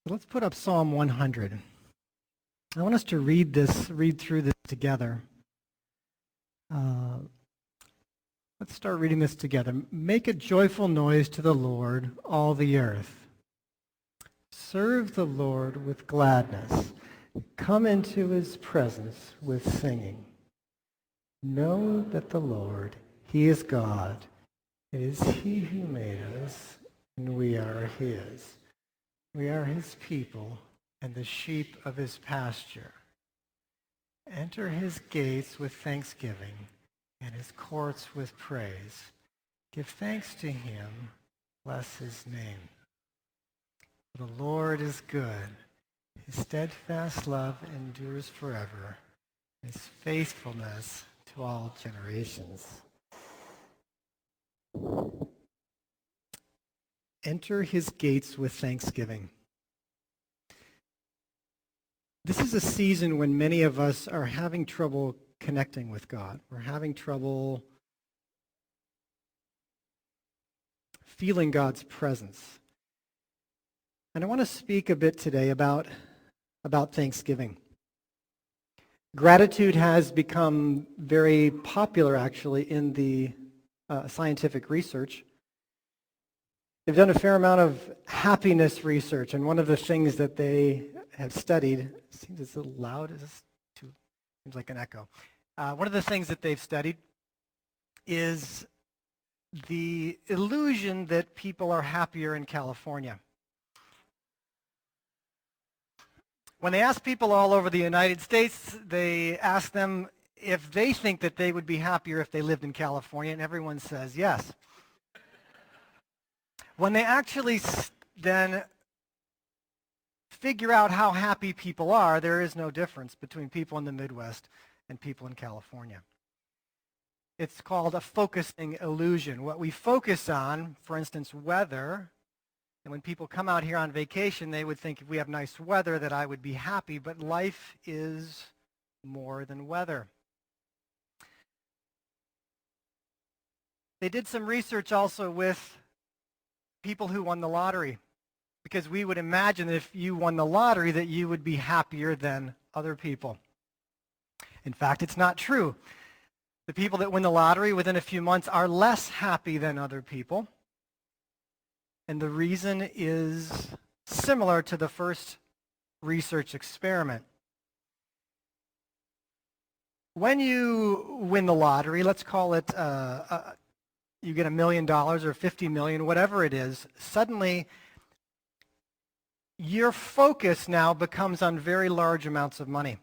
Let's put up Psalm 100. I want us to read through this together. Let's start reading this together. Make a joyful noise to the Lord, all the earth. Serve the Lord with gladness. Come into his presence with singing. Know that the Lord, he is God. It is he who made us, and we are his. We are his people and the sheep of his pasture. Enter his gates with thanksgiving and his courts with praise. Give thanks to him. Bless his name. The Lord is good. His steadfast love endures forever. His faithfulness to all generations. Enter his gates with thanksgiving. This is a season when many of us are having trouble connecting with God. We're having trouble feeling God's presence. And I want to speak a bit today about Thanksgiving. Gratitude has become very popular, actually, in the scientific research. They've done a fair amount of happiness research, and one of the things that they have studied, seems it's a little loud, seems like an echo. One of the things that they've studied is the illusion that people are happier in California. When they ask people all over the United States, they ask them if they think that they would be happier if they lived in California, and everyone says yes. When they actually then figure out how happy people are, there is no difference between people in the Midwest and people in California. It's called a focusing illusion. What we focus on, for instance, weather, and when people come out here on vacation, they would think if we have nice weather that I would be happy, but life is more than weather. They did some research also with people who won the lottery, because we would imagine that if you won the lottery that you would be happier than other people. In fact, it's not true. The people that win the lottery within a few months are less happy than other people. And the reason is similar to the first research experiment. When you win the lottery, let's call it you get $1 million or $50 million, whatever it is, suddenly your focus now becomes on very large amounts of money.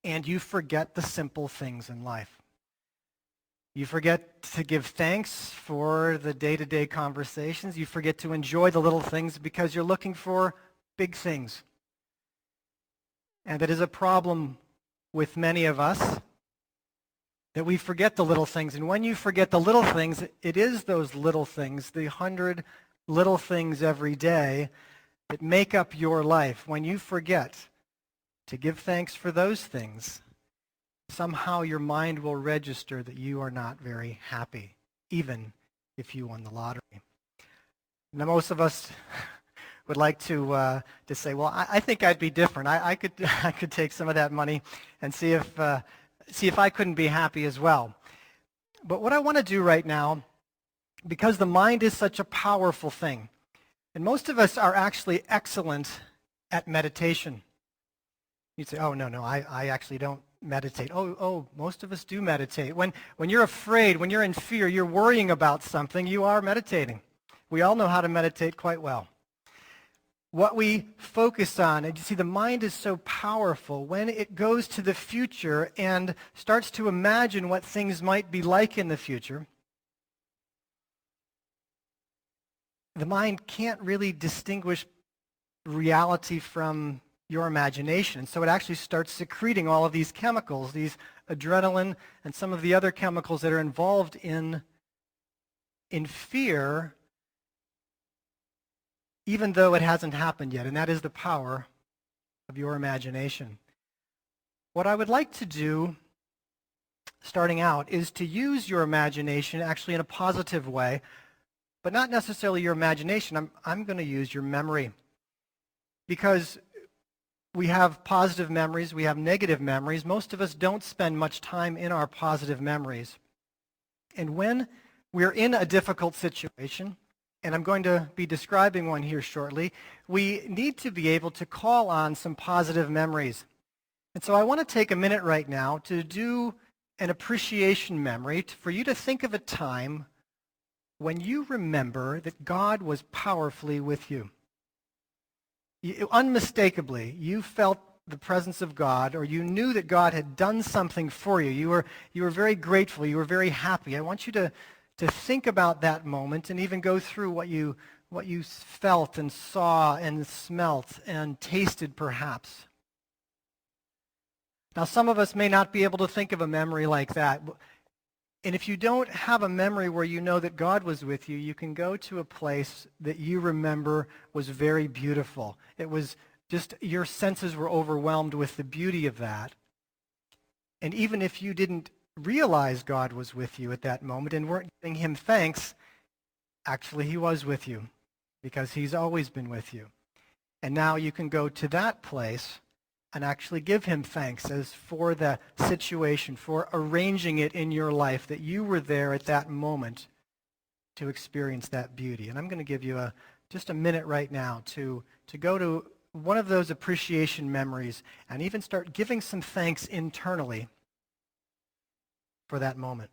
And you forget the simple things in life. You forget to give thanks for the day-to-day conversations. You forget to enjoy the little things because you're looking for big things. And that is a problem with many of us, that we forget the little things. And when you forget the little things, it is those little things, the 100 little things every day that make up your life. When you forget to give thanks for those things, somehow your mind will register that you are not very happy, even if you won the lottery. Now, most of us would like to say, well, I think I'd be different. I could take some of that money and see if I couldn't be happy as well. But what I want to do right now, because the mind is such a powerful thing, and most of us are actually excellent at meditation. You'd say, oh, no, I actually don't meditate. Oh, most of us do meditate. When you're afraid, when you're in fear, you're worrying about something, you are meditating. We all know how to meditate quite well. What we focus on, and you see the mind is so powerful, when it goes to the future and starts to imagine what things might be like in the future, the mind can't really distinguish reality from your imagination. So it actually starts secreting all of these chemicals, these adrenaline and some of the other chemicals that are involved in fear, even though it hasn't happened yet. And that is the power of your imagination. What I would like to do, starting out, is to use your imagination actually in a positive way, but not necessarily your imagination. I'm going to use your memory. because we have positive memories, we have negative memories. Most of us don't spend much time in our positive memories. And when we're in a difficult situation, and I'm going to be describing one here shortly, we need to be able to call on some positive memories. And so I want to take a minute right now to do an appreciation memory for you to think of a time when you remember that God was powerfully with you. Unmistakably, you felt the presence of God, or you knew that God had done something for you. You were very grateful. You were very happy. I want you to think about that moment and even go through what you felt and saw and smelt and tasted perhaps. Now, some of us may not be able to think of a memory like that. And if you don't have a memory where you know that God was with you, you can go to a place that you remember was very beautiful. It was just your senses were overwhelmed with the beauty of that. And even if you didn't realize God was with you at that moment and weren't giving him thanks, actually he was with you because he's always been with you. And now you can go to that place and actually give him thanks as for the situation, for arranging it in your life, that you were there at that moment to experience that beauty. And I'm going to give you just a minute right now to go to one of those appreciation memories and even start giving some thanks internally for that moment.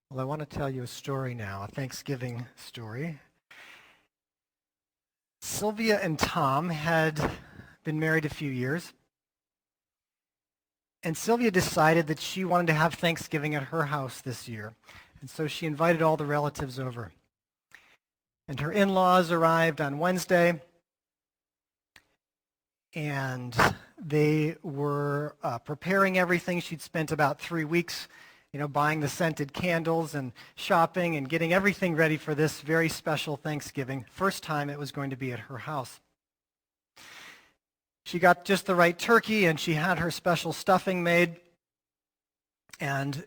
Well, I want to tell you a story now, a Thanksgiving story. Sylvia and Tom had been married a few years, and Sylvia decided that she wanted to have Thanksgiving at her house this year, and so she invited all the relatives over. And her in-laws arrived on Wednesday, and they were preparing everything. She'd spent about 3 weeks buying the scented candles and shopping and getting everything ready for this very special Thanksgiving. First time it was going to be at her house. She got just the right turkey and she had her special stuffing made. But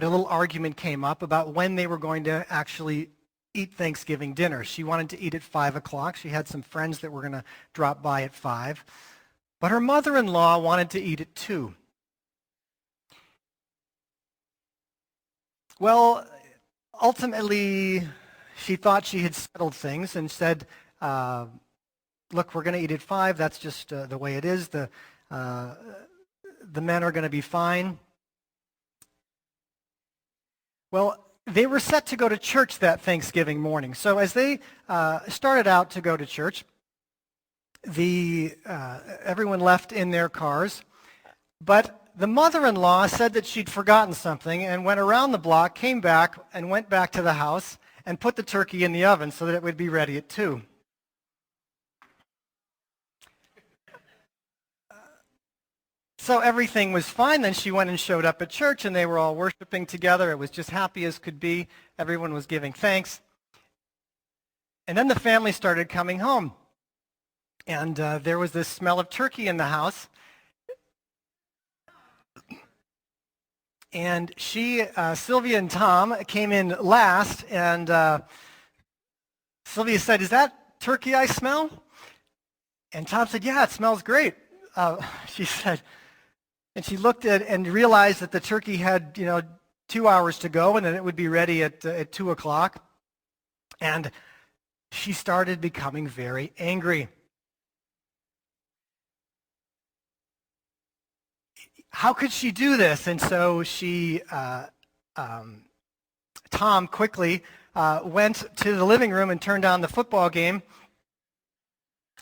a little argument came up about when they were going to actually eat Thanksgiving dinner. She wanted to eat at 5 o'clock. She had some friends that were going to drop by at 5. But her mother-in-law wanted to eat at 2. Well, ultimately, she thought she had settled things and said, look, we're going to eat at 5. That's just the way it is. The men are going to be fine. Well, they were set to go to church that Thanksgiving morning. So as they started out to go to church, everyone left in their cars, but the mother-in-law said that she'd forgotten something and went around the block, came back, and went back to the house and put the turkey in the oven so that it would be ready at 2. So everything was fine. Then she went and showed up at church, and they were all worshiping together. It was just happy as could be. Everyone was giving thanks. And then the family started coming home. And there was this smell of turkey in the house. And Sylvia and Tom came in last, and Sylvia said, "Is that turkey I smell?" And Tom said, "Yeah, it smells great." She said, and she looked at and realized that the turkey had, 2 hours to go, and then it would be ready at 2 o'clock. And she started becoming very angry. How could she do this? And so Tom quickly went to the living room and turned on the football game.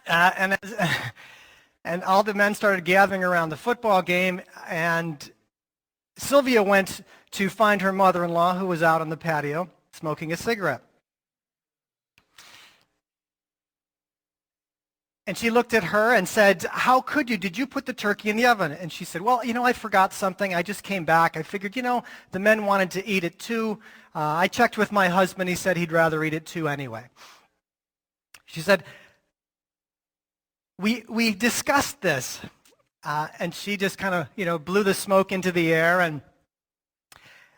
And all the men started gathering around the football game. And Sylvia went to find her mother-in-law, who was out on the patio smoking a cigarette. And she looked at her and said, "How could you? Did you put the turkey in the oven?" And she said, "Well, I forgot something. I just came back. I figured, the men wanted to eat at 2. I checked with my husband. He said he'd rather eat at 2 anyway." She said, we discussed this. And she just kind of, blew the smoke into the air. And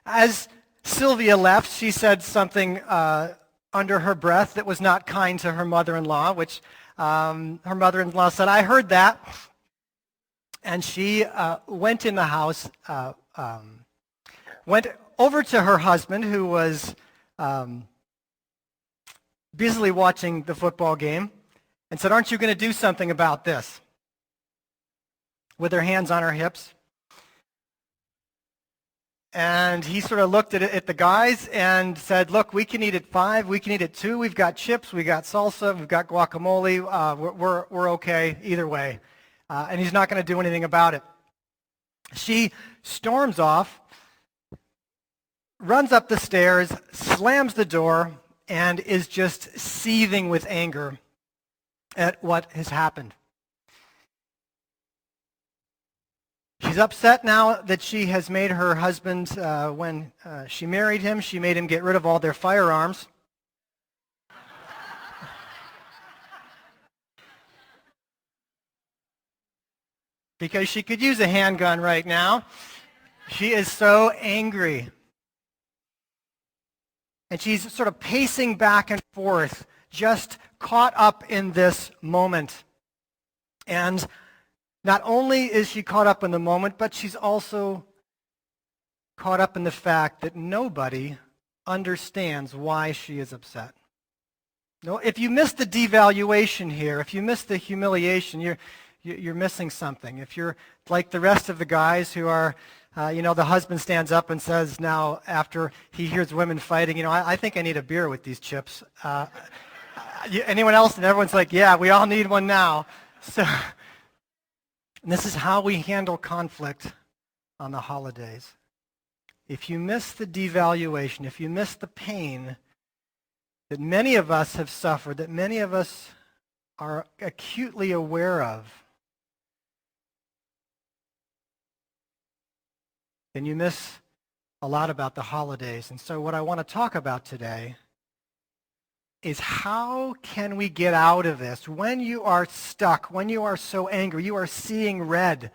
as Sylvia left, she said something under her breath that was not kind to her mother-in-law, which her mother-in-law said, "I heard that." And she went in the house, went over to her husband, who was busily watching the football game, and said, "Aren't you going to do something about this?" With her hands on her hips. And he sort of looked at the guys and said, "Look, we can eat at 5, we can eat at 2, we've got chips, we've got salsa, we've got guacamole, we're okay either way." And he's not going to do anything about it. She storms off, runs up the stairs, slams the door, and is just seething with anger at what has happened. She's upset now that she has made her husband, when she married him, she made him get rid of all their firearms. Because she could use a handgun right now. She is so angry. And she's sort of pacing back and forth, just caught up in this moment. And not only is she caught up in the moment, but she's also caught up in the fact that nobody understands why she is upset. No, if you miss the devaluation here, if you miss the humiliation, you're missing something. If you're like the rest of the guys who are, the husband stands up and says now after he hears women fighting, I think I need a beer with these chips. Anyone else? And everyone's like, yeah, we all need one now. So. And this is how we handle conflict on the holidays. If you miss the devaluation, if you miss the pain that many of us have suffered, that many of us are acutely aware of, then you miss a lot about the holidays. And so what I want to talk about today is how can we get out of this when you are stuck, when you are so angry, you are seeing red.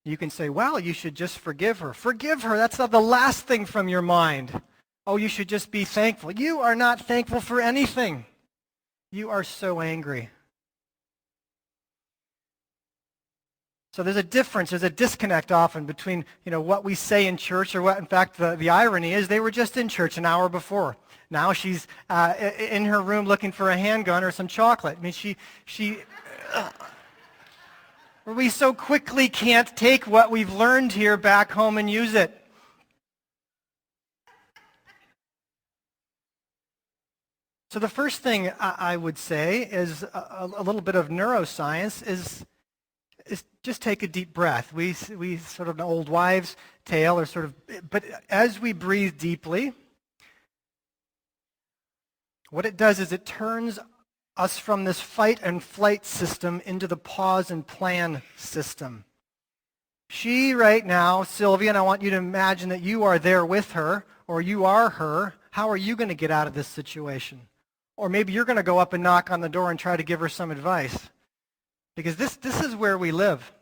You can say, well, you should just forgive her. Forgive her. That's not the last thing from your mind. Oh, you should just be thankful. You are not thankful for anything. You are so angry. So there's a difference, there's a disconnect often between, what we say in church or what, in fact, the irony is they were just in church an hour before. Now she's in her room looking for a handgun or some chocolate. I mean, we so quickly can't take what we've learned here back home and use it. So the first thing I would say is a little bit of neuroscience is just take a deep breath. We sort of an old wives' tale, but as we breathe deeply, what it does is it turns us from this fight and flight system into the pause and plan system. She right now, Sylvia, and I want you to imagine that you are there with her, or you are her. How are you going to get out of this situation? Or maybe you're going to go up and knock on the door and try to give her some advice. Because this is where we live.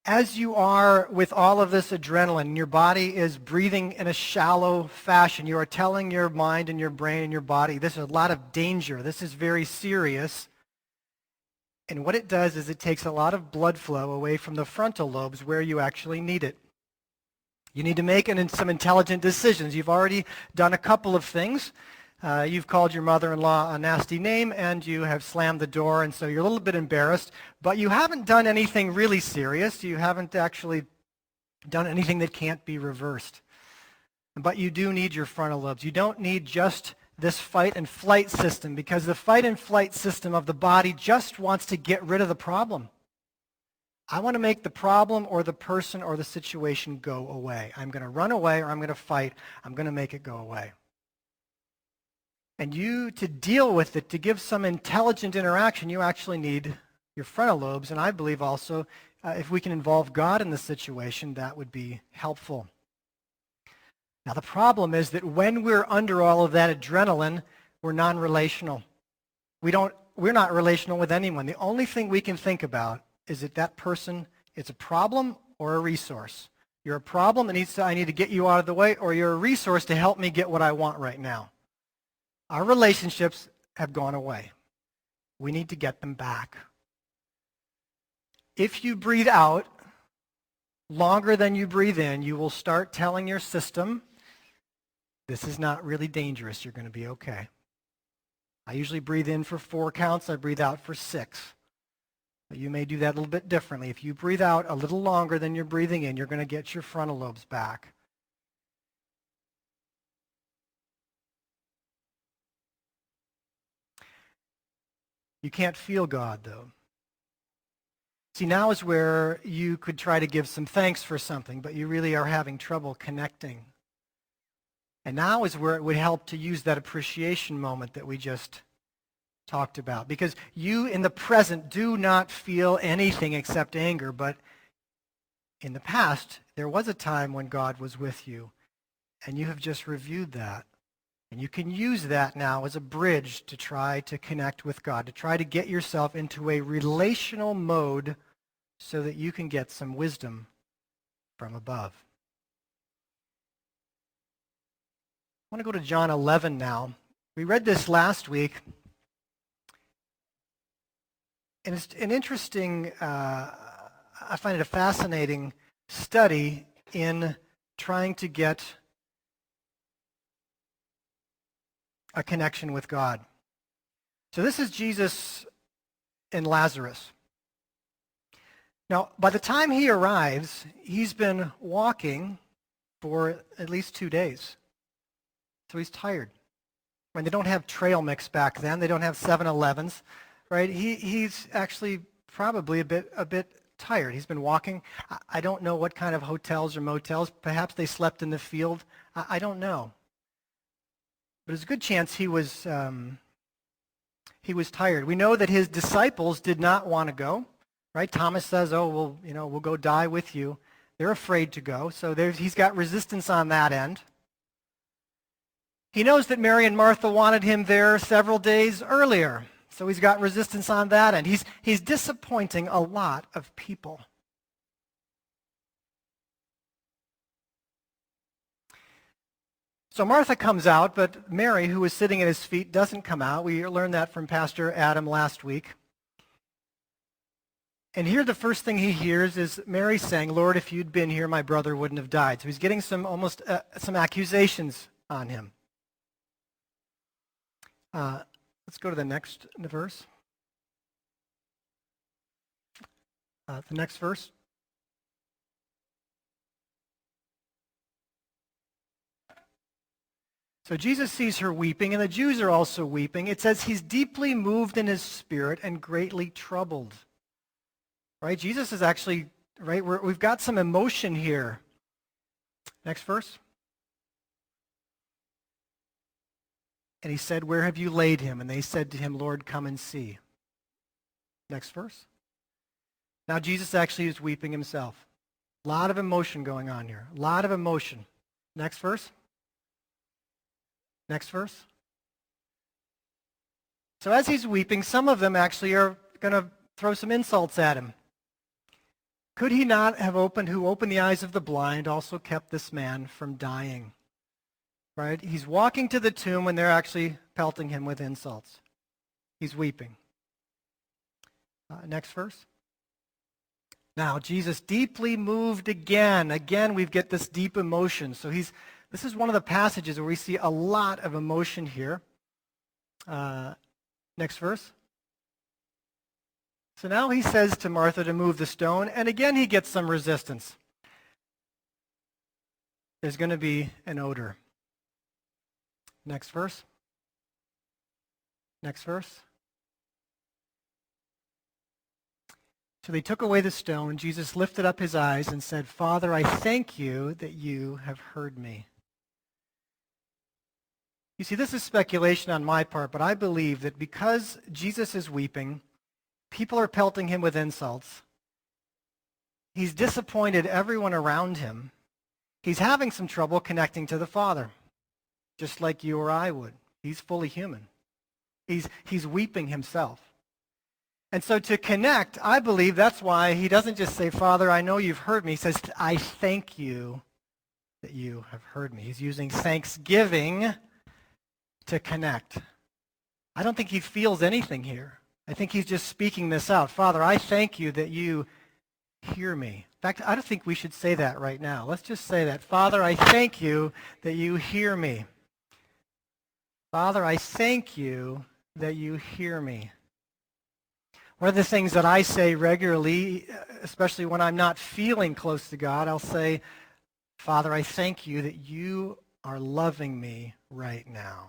As you are with all of this adrenaline, your body is breathing in a shallow fashion. You are telling your mind and your brain and your body, this is a lot of danger. This is very serious. And what it does is it takes a lot of blood flow away from the frontal lobes where you actually need it. You need to make some intelligent decisions. You've already done a couple of things. You've called your mother-in-law a nasty name, and you have slammed the door, and so you're a little bit embarrassed. But you haven't done anything really serious. You haven't actually done anything that can't be reversed. But you do need your frontal lobes. You don't need just this fight and flight system, because the fight and flight system of the body just wants to get rid of the problem. I want to make the problem or the person or the situation go away. I'm going to run away or I'm going to fight. I'm going to make it go away. And you, to deal with it, to give some intelligent interaction, you actually need your frontal lobes. And I believe also, if we can involve God in the situation, that would be helpful. Now, the problem is that when we're under all of that adrenaline, we're non-relational. We're not relational with anyone. The only thing we can think about is that person It's a problem or a resource. You're a problem that I need to get you out of the way, or you're a resource to help me get what I want right now. Our relationships have gone away. We need to get them back. If you breathe out longer than you breathe in, you will start telling your system, this is not really dangerous. You're going to be okay. I usually breathe in for 4 counts. I breathe out for 6. But you may do that a little bit differently. If you breathe out a little longer than you're breathing in, you're going to get your frontal lobes back. You can't feel God, though. See, now is where you could try to give some thanks for something, but you really are having trouble connecting. And now is where it would help to use that appreciation moment that we just talked about. Because you in the present do not feel anything except anger, but in the past, there was a time when God was with you, and you have just reviewed that. And you can use that now as a bridge to try to connect with God, to try to get yourself into a relational mode so that you can get some wisdom from above. I want to go to John 11 now. We read this last week. And it's an interesting, I find it a fascinating study in trying to get a connection with God. So this is Jesus and Lazarus. Now, by the time he arrives, he's been walking for at least 2 days. So he's tired. When they don't have trail mix back then, they don't have 7-Elevens, right? He's actually probably a bit tired. He's been walking. I don't know what kind of hotels or motels. Perhaps they slept in the field. I don't know. But there's a good chance he was tired. We know that his disciples did not want to go, right? Thomas says, "Oh, we'll go die with you." They're afraid to go, so he's got resistance on that end. He knows that Mary and Martha wanted him there several days earlier, so he's got resistance on that end. He's disappointing a lot of people. So Martha comes out, but Mary, who was sitting at his feet, doesn't come out. We learned that from Pastor Adam last week. And here the first thing he hears is Mary saying, "Lord, if you'd been here, my brother wouldn't have died." So he's getting some accusations on him. Let's go to the next verse. The next verse. So Jesus sees her weeping, and the Jews are also weeping. It says he's deeply moved in his spirit and greatly troubled. Right? Jesus is actually, right, we've got some emotion here. Next verse. And he said, "Where have you laid him?" And they said to him, "Lord, come and see." Next verse. Now Jesus actually is weeping himself. A lot of emotion going on here. A lot of emotion. Next verse. Next verse. So as he's weeping, some of them actually are going to throw some insults at him. Could he not have who opened the eyes of the blind, also kept this man from dying? Right? He's walking to the tomb when they're actually pelting him with insults. He's weeping. Next verse. Now, Jesus deeply moved again. Again, we get this deep emotion. So this is one of the passages where we see a lot of emotion here. Next verse. So now he says to Martha to move the stone, and again he gets some resistance. There's going to be an odor. Next verse. Next verse. So they took away the stone. Jesus lifted up his eyes and said, "Father, I thank you that you have heard me." You see, this is speculation on my part, but I believe that because Jesus is weeping, people are pelting him with insults. He's disappointed everyone around him. He's having some trouble connecting to the Father, just like you or I would. He's fully human. He's weeping himself. And so to connect, I believe that's why he doesn't just say, Father, I know you've heard me. He says, I thank you that you have heard me. He's using thanksgiving to connect. I don't think he feels anything here. I think he's just speaking this out. Father, I thank you that you hear me. In fact, I don't think we should say that right now. Let's just say that. Father, I thank you that you hear me. Father, I thank you that you hear me. One of the things that I say regularly, especially when I'm not feeling close to God, I'll say, Father, I thank you that you are loving me right now.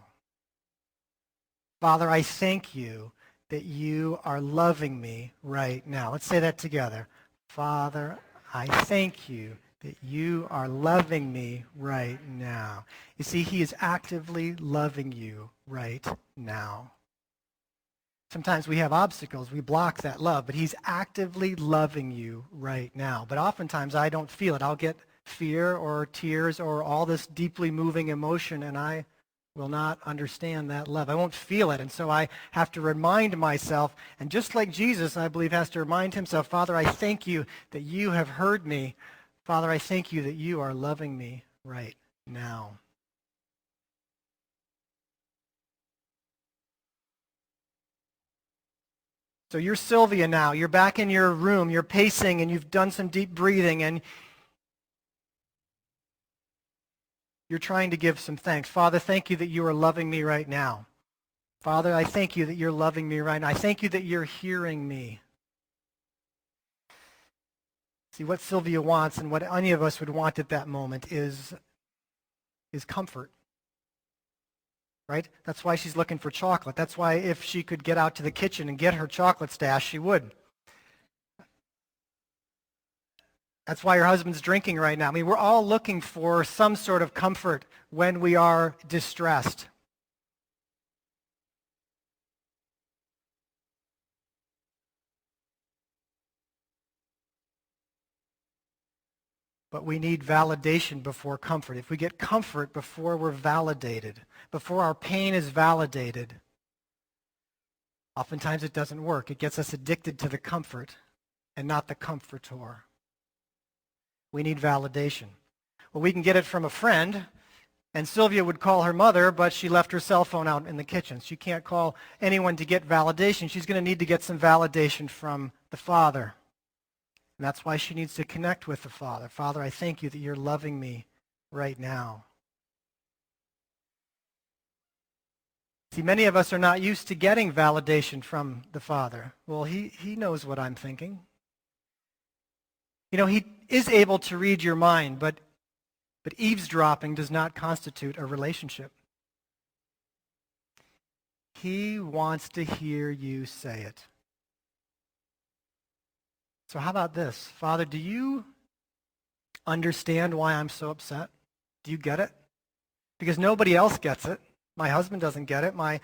Father, I thank you that you are loving me right now. Let's say that together. Father, I thank you that you are loving me right now. You see, he is actively loving you right now. Sometimes we have obstacles. We block that love, but he's actively loving you right now. But oftentimes I don't feel it. I'll get fear or tears or all this deeply moving emotion, and I will not understand that love. I won't feel it, and so I have to remind myself, and just like Jesus, I believe, has to remind himself, Father, I thank you that you have heard me. Father, I thank you that you are loving me right now. So you're Sylvia now. You're back in your room. You're pacing, and you've done some deep breathing, and you're trying to give some thanks. Father, thank you that you are loving me right now. Father, I thank you that you're loving me right now. I thank you that you're hearing me. See, what Sylvia wants and what any of us would want at that moment is comfort. Right? That's why she's looking for chocolate. That's why if she could get out to the kitchen and get her chocolate stash, she would. That's why her husband's drinking right now. I mean, we're all looking for some sort of comfort when we are distressed. But we need validation before comfort. If we get comfort before we're validated, before our pain is validated, oftentimes it doesn't work. It gets us addicted to the comfort and not the comforter. We need validation. Well, we can get it from a friend, and Sylvia would call her mother, but she left her cell phone out in the kitchen. She can't call anyone to get validation. She's going to need to get some validation from the Father. And that's why she needs to connect with the Father. Father, I thank you that you're loving me right now. See, many of us are not used to getting validation from the Father. Well, he knows what I'm thinking. You know, he is able to read your mind, but eavesdropping does not constitute a relationship. He wants to hear you say it. So how about this? Father, do you understand why I'm so upset? Do you get it? Because nobody else gets it. My husband doesn't get it. My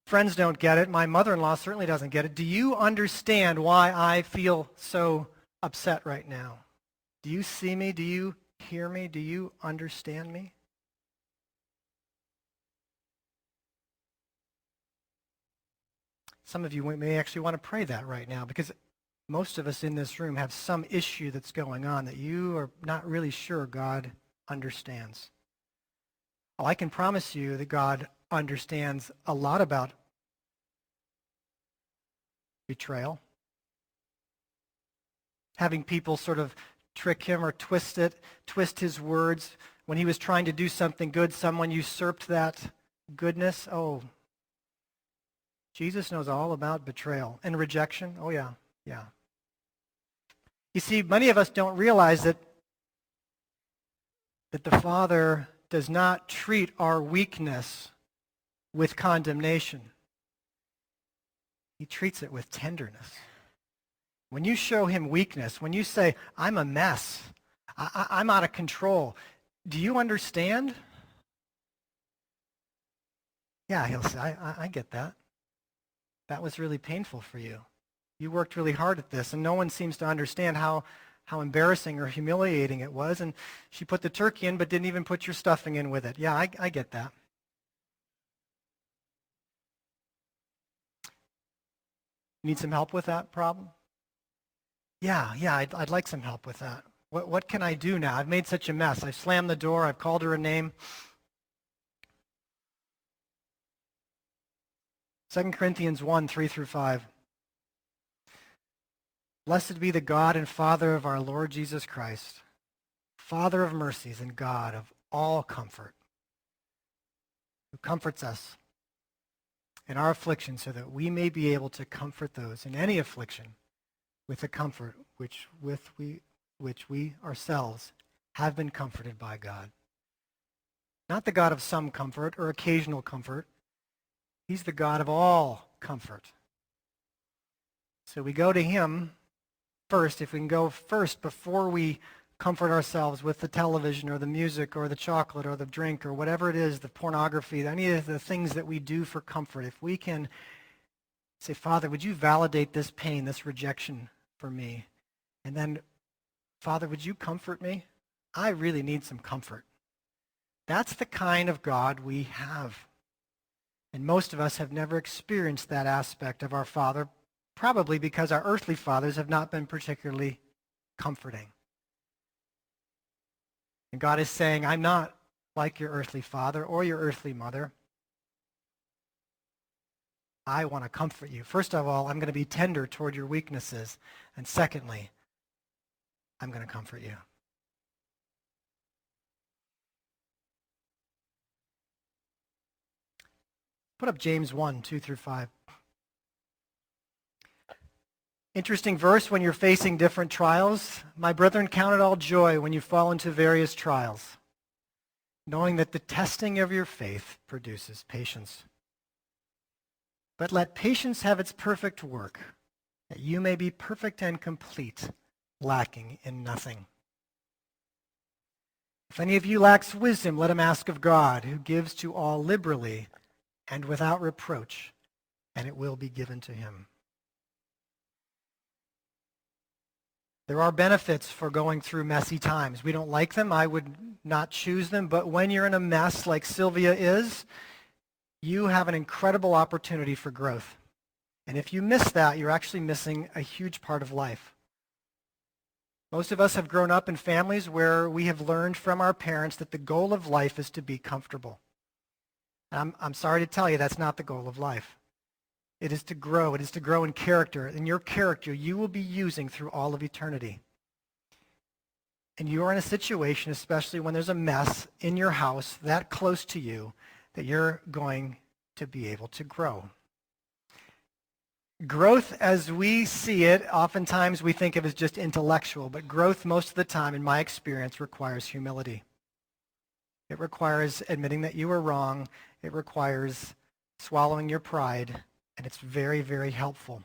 friends don't get it. My mother-in-law certainly doesn't get it. Do you understand why I feel so upset right now? Do you see me? Do you hear me? Do you understand me? Some of you may actually want to pray that right now, because most of us in this room have some issue that's going on that you are not really sure God understands. Well, I can promise you that God understands a lot about betrayal. Having people sort of trick him or twist his words. When he was trying to do something good, someone usurped that goodness. Oh, Jesus knows all about betrayal and rejection. Oh, yeah. You see, many of us don't realize that the Father does not treat our weakness with condemnation. He treats it with tenderness. When you show him weakness, when you say, I'm a mess, I'm out of control, do you understand? Yeah, he'll say, I get that. That was really painful for you. You worked really hard at this, and no one seems to understand how embarrassing or humiliating it was. And she put the turkey in, but didn't even put your stuffing in with it. Yeah, I get that. You need some help with that problem? Yeah, I'd like some help with that. What can I do now? I've made such a mess. I've slammed the door. I've called her a name. 2 Corinthians 1, 3 through 5. Blessed be the God and Father of our Lord Jesus Christ, Father of mercies and God of all comfort, who comforts us in our affliction so that we may be able to comfort those in any affliction with the comfort which we ourselves have been comforted by God. Not the God of some comfort or occasional comfort. He's the God of all comfort. So we go to him first, if we can go first before we comfort ourselves with the television or the music or the chocolate or the drink or whatever it is, the pornography, any of the things that we do for comfort. If we can say, Father, would you validate this pain, this rejection for me? And then, Father, would you comfort me? I really need some comfort. That's the kind of God we have. And most of us have never experienced that aspect of our Father, probably because our earthly fathers have not been particularly comforting. And God is saying, I'm not like your earthly father or your earthly mother. I want to comfort you. First of all, I'm going to be tender toward your weaknesses. And secondly, I'm going to comfort you. Put up James 1, 2 through 5. Interesting verse when you're facing different trials. My brethren, count it all joy when you fall into various trials, knowing that the testing of your faith produces patience. But let patience have its perfect work, that you may be perfect and complete, lacking in nothing. If any of you lacks wisdom, let him ask of God, who gives to all liberally and without reproach, and it will be given to him. There are benefits for going through messy times. We don't like them. I would not choose them. But when you're in a mess like Sylvia is, you have an incredible opportunity for growth. And if you miss that, you're actually missing a huge part of life. Most of us have grown up in families where we have learned from our parents that the goal of life is to be comfortable. I'm sorry to tell you that's not the goal of life. It is to grow. It is to grow in character. And your character you will be using through all of eternity. And you are in a situation, especially when there's a mess in your house that close to you, that you're going to be able to grow. Growth, as we see it, oftentimes we think of as just intellectual, but growth most of the time, in my experience, requires humility. It requires admitting that you were wrong. It requires swallowing your pride. And it's very, very helpful.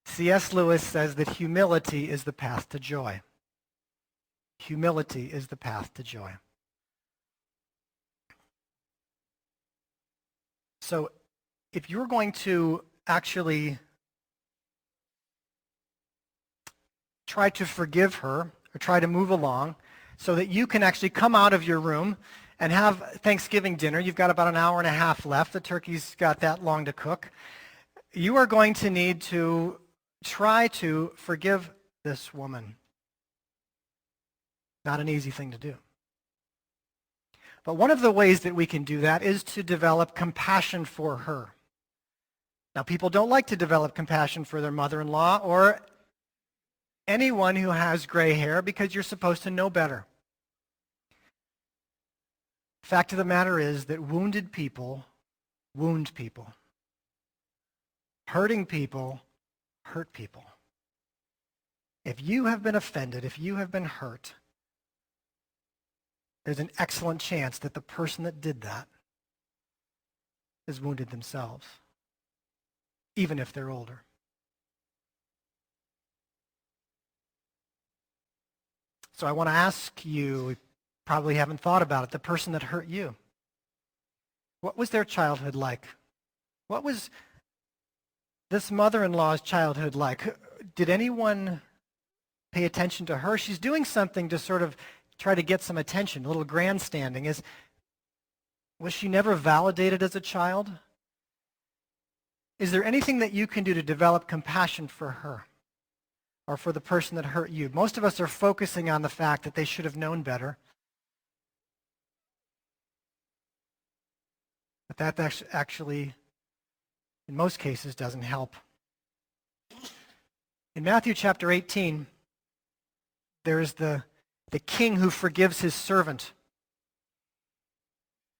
C.S. Lewis says that humility is the path to joy. Humility is the path to joy. So if you're going to actually try to forgive her or try to move along so that you can actually come out of your room and have Thanksgiving dinner. You've got about an hour and a half left. The turkey's got that long to cook. You are going to need to try to forgive this woman. Not an easy thing to do. But one of the ways that we can do that is to develop compassion for her. Now, people don't like to develop compassion for their mother-in-law or anyone who has gray hair because you're supposed to know better. Fact of the matter is that wounded people wound people. Hurting people hurt people. If you have been offended, if you have been hurt, there's an excellent chance that the person that did that is wounded themselves, even if they're older. So I want to ask you, probably haven't thought about it, the person that hurt you. What was their childhood like? What was this mother-in-law's childhood like? Did anyone pay attention to her? She's doing something to sort of try to get some attention, a little grandstanding. Was she never validated as a child? Is there anything that you can do to develop compassion for her or for the person that hurt you? Most of us are focusing on the fact that they should have known better. But that actually, in most cases, doesn't help. In Matthew chapter 18, there's the king who forgives his servant.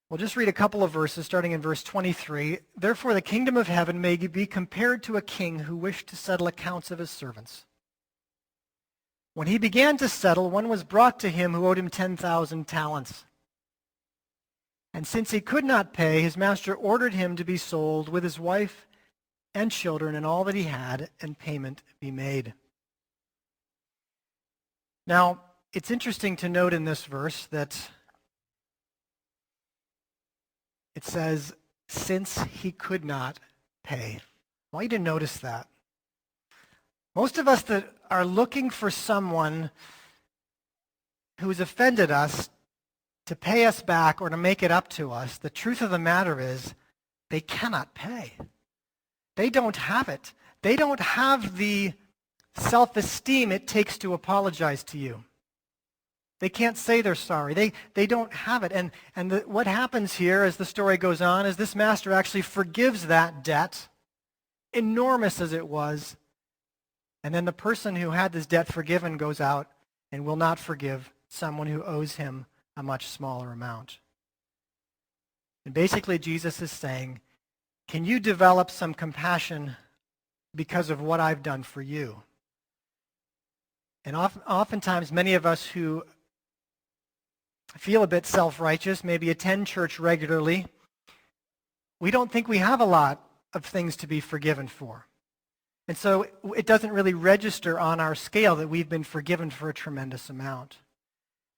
We'll just read a couple of verses, starting in verse 23. Therefore, the kingdom of heaven may be compared to a king who wished to settle accounts of his servants. When he began to settle, one was brought to him who owed him 10,000 talents. And since he could not pay, his master ordered him to be sold with his wife and children and all that he had, and payment be made. Now, it's interesting to note in this verse that it says, since he could not pay. I want you to notice that. Most of us that are looking for someone who has offended us to pay us back or to make it up to us, the truth of the matter is they cannot pay. They don't have it. They don't have the self-esteem it takes to apologize to you. They can't say they're sorry. They don't have it. And what happens here as the story goes on is this master actually forgives that debt, enormous as it was, and then the person who had this debt forgiven goes out and will not forgive someone who owes him a much smaller amount. And basically Jesus is saying, can you develop some compassion because of what I've done for you? And oftentimes many of us who feel a bit self-righteous, maybe attend church regularly, we don't think we have a lot of things to be forgiven for. And so it doesn't really register on our scale that we've been forgiven for a tremendous amount.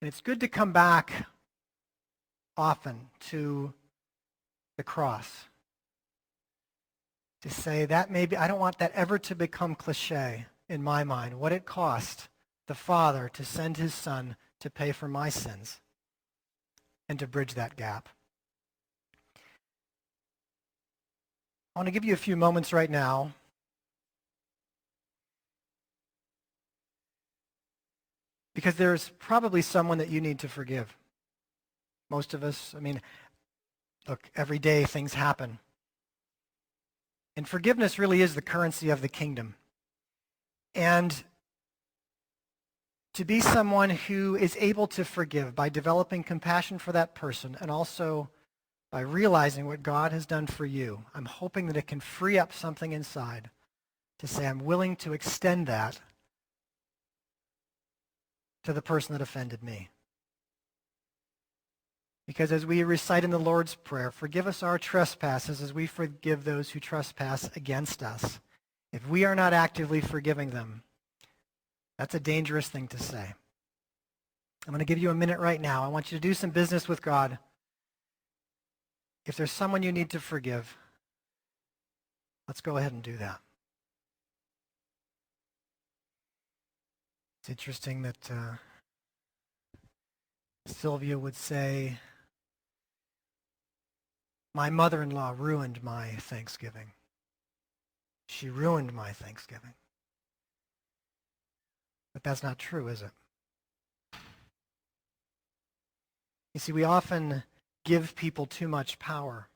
And it's good to come back often to the cross. To say that maybe, I don't want that ever to become cliche in my mind, what it cost the Father to send his Son to pay for my sins and to bridge that gap. I want to give you a few moments right now because there's probably someone that you need to forgive. Most of us, look, every day things happen. And forgiveness really is the currency of the kingdom. And to be someone who is able to forgive by developing compassion for that person and also by realizing what God has done for you, I'm hoping that it can free up something inside to say, I'm willing to extend that to the person that offended me. Because as we recite in the Lord's Prayer, forgive us our trespasses as we forgive those who trespass against us. If we are not actively forgiving them, that's a dangerous thing to say. I'm going to give you a minute right now. I want you to do some business with God. If there's someone you need to forgive, let's go ahead and do that. It's interesting that Sylvia would say, my mother-in-law ruined my Thanksgiving. She ruined my Thanksgiving. But that's not true, is it? You see, we often give people too much power.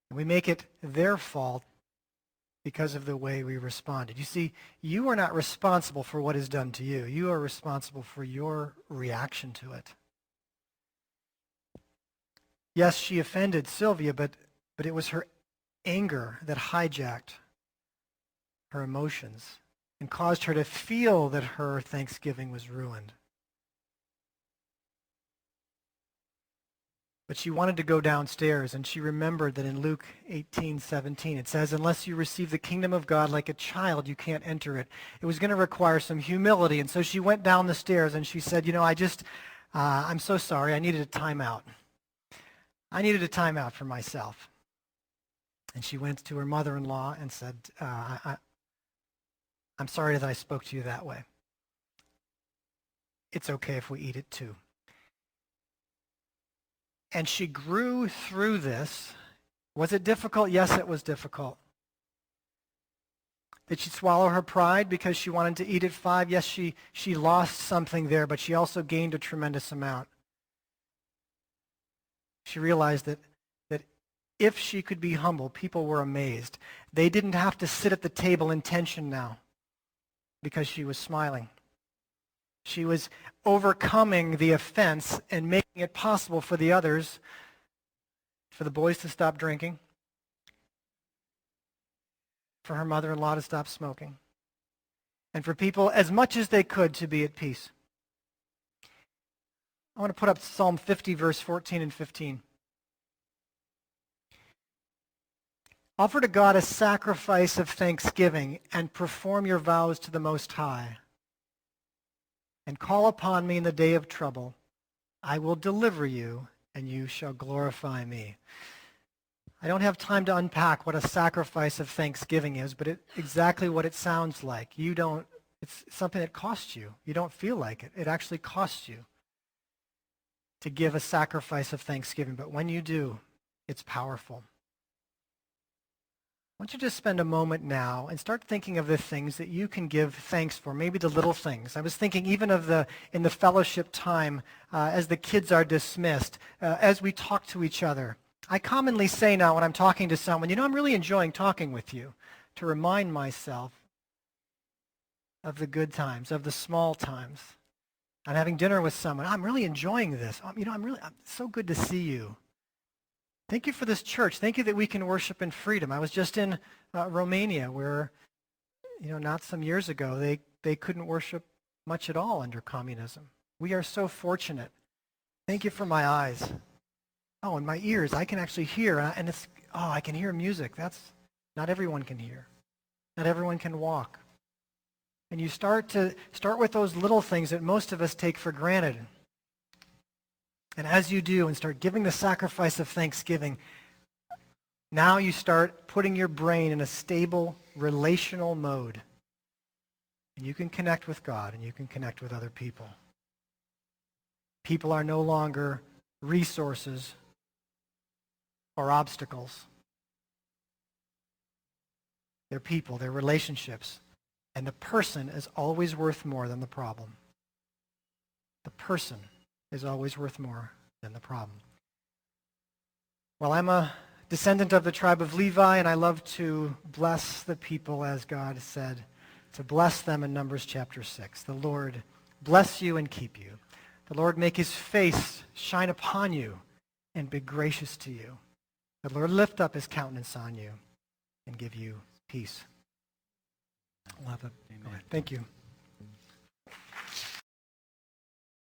And we make it their fault because of the way we responded. You see, you are not responsible for what is done to you. You are responsible for your reaction to it. Yes, she offended Sylvia, but it was her anger that hijacked her emotions and caused her to feel that her Thanksgiving was ruined. But she wanted to go downstairs, and she remembered that in Luke 18:17, it says, unless you receive the kingdom of God like a child, you can't enter it. It was going to require some humility, and so she went down the stairs, and she said, I'm so sorry, I needed a timeout. I needed a timeout for myself. And she went to her mother-in-law and said, I'm sorry that I spoke to you that way. It's okay if we eat it too. And she grew through this Was it difficult? Yes, it was difficult. Did she swallow her pride because she wanted to eat at 5? Yes, she lost something there, but she also gained a tremendous amount. She realized that if she could be humble, people were amazed. They didn't have to sit at the table in tension now because she was smiling. She was overcoming the offense and making it possible for the others, for the boys to stop drinking, for her mother-in-law to stop smoking, and for people as much as they could to be at peace. I want to put up Psalm 50, verse 14 and 15. Offer to God a sacrifice of thanksgiving and perform your vows to the Most High. And call upon me in the day of trouble. I will deliver you, and you shall glorify me. I don't have time to unpack what a sacrifice of thanksgiving is, but exactly what it sounds like. It's something that costs you. You don't feel like it. It actually costs you to give a sacrifice of thanksgiving. But when you do, it's powerful. I want you to just spend a moment now and start thinking of the things that you can give thanks for, maybe the little things. I was thinking even of in the fellowship time, as the kids are dismissed, as we talk to each other. I commonly say now when I'm talking to someone, I'm really enjoying talking with you, to remind myself of the good times, of the small times. I'm having dinner with someone. I'm really enjoying this. I'm so good to see you. Thank you for this church. Thank you that we can worship in freedom. I was just in Romania where, not some years ago, they couldn't worship much at all under communism. We are so fortunate. Thank you for my eyes. Oh, and my ears. I can actually hear. And I can hear music. That's not everyone can hear. Not everyone can walk. And you start with those little things that most of us take for granted. And as you do and start giving the sacrifice of thanksgiving, now you start putting your brain in a stable relational mode. And you can connect with God and you can connect with other people. People are no longer resources or obstacles. They're people, they're relationships. And the person is always worth more than the problem. The person is always worth more than the problem. Well, I'm a descendant of the tribe of Levi, and I love to bless the people as God said, to bless them in Numbers chapter 6. The Lord bless you and keep you. The Lord make his face shine upon you and be gracious to you. The Lord lift up his countenance on you and give you peace. Love it. Amen. Thank you.